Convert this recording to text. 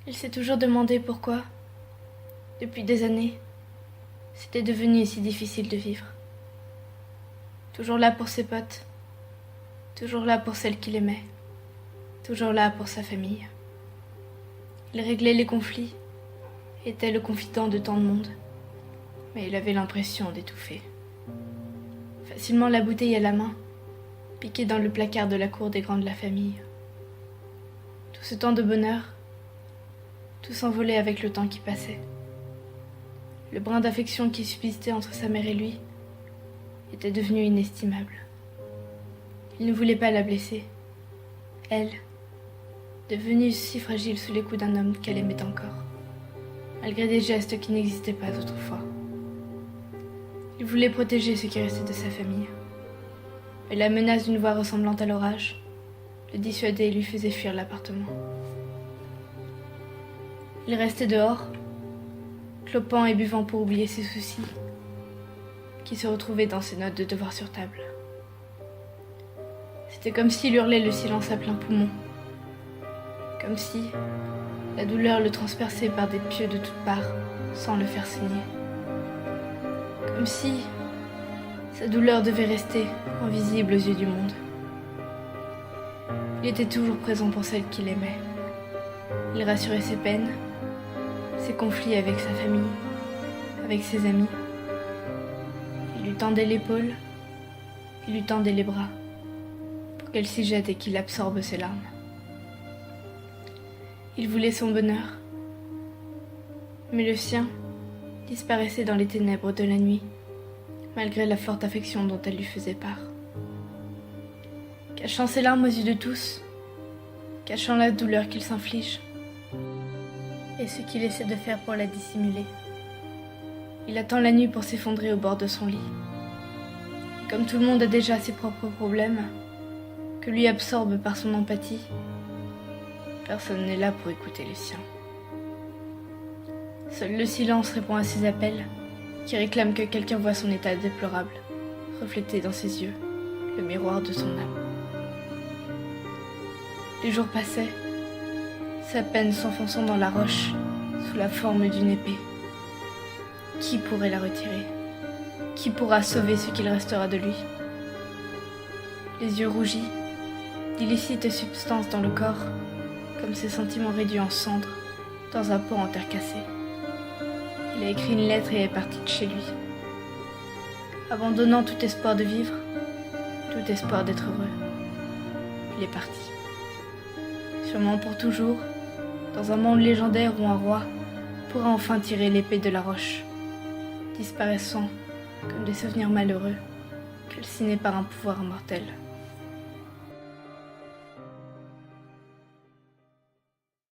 Elle s'est toujours demandé pourquoi, depuis des années, c'était devenu si difficile de vivre. Toujours là pour ses potes, toujours là pour celle qu'il aimait, toujours là pour sa famille. Il réglait les conflits, était le confident de tant de monde, mais il avait l'impression d'étouffer. Facilement la bouteille à la main, piquée dans le placard de la cour des grands de la famille. Tout ce temps de bonheur, tout s'envolait avec le temps qui passait. Le brin d'affection qui subsistait entre sa mère et lui était devenu inestimable. Il ne voulait pas la blesser. Elle, devenue si fragile sous les coups d'un homme qu'elle aimait encore, malgré des gestes qui n'existaient pas autrefois. Il voulait protéger ce qui restait de sa famille, mais la menace d'une voix ressemblante à l'orage le dissuadait et lui faisait fuir l'appartement. Il restait dehors, clopant et buvant pour oublier ses soucis, qui se retrouvaient dans ses notes de devoirs sur table. C'était comme s'il hurlait le silence à plein poumon, comme si la douleur le transperçait par des pieux de toutes parts, sans le faire saigner. Comme si sa douleur devait rester invisible aux yeux du monde. Il était toujours présent pour celle qu'il aimait. Il rassurait ses peines, ses conflits avec sa famille, avec ses amis. Il lui tendait l'épaule, il lui tendait les bras, pour qu'elle s'y jette et qu'il absorbe ses larmes. Il voulait son bonheur, mais le sien disparaissait dans les ténèbres de la nuit, malgré la forte affection dont elle lui faisait part. Cachant ses larmes aux yeux de tous, cachant la douleur qu'il s'inflige, et ce qu'il essaie de faire pour la dissimuler, il attend la nuit pour s'effondrer au bord de son lit. Et comme tout le monde a déjà ses propres problèmes, que lui absorbe par son empathie, personne n'est là pour écouter les siens. Seul le silence répond à ses appels, qui réclament que quelqu'un voie son état déplorable, reflété dans ses yeux, le miroir de son âme. Les jours passaient, sa peine s'enfonçant dans la roche, sous la forme d'une épée. Qui pourrait la retirer? Qui pourra sauver ce qu'il restera de lui? Les yeux rougis, d'illicites substances dans le corps, comme ses sentiments réduits en cendres, dans un pot en terre cassée. Il a écrit une lettre et est parti de chez lui, abandonnant tout espoir de vivre, tout espoir d'être heureux. Il est parti. Sûrement pour toujours, dans un monde légendaire où un roi pourra enfin tirer l'épée de la roche, disparaissant comme des souvenirs malheureux, calcinés par un pouvoir immortel.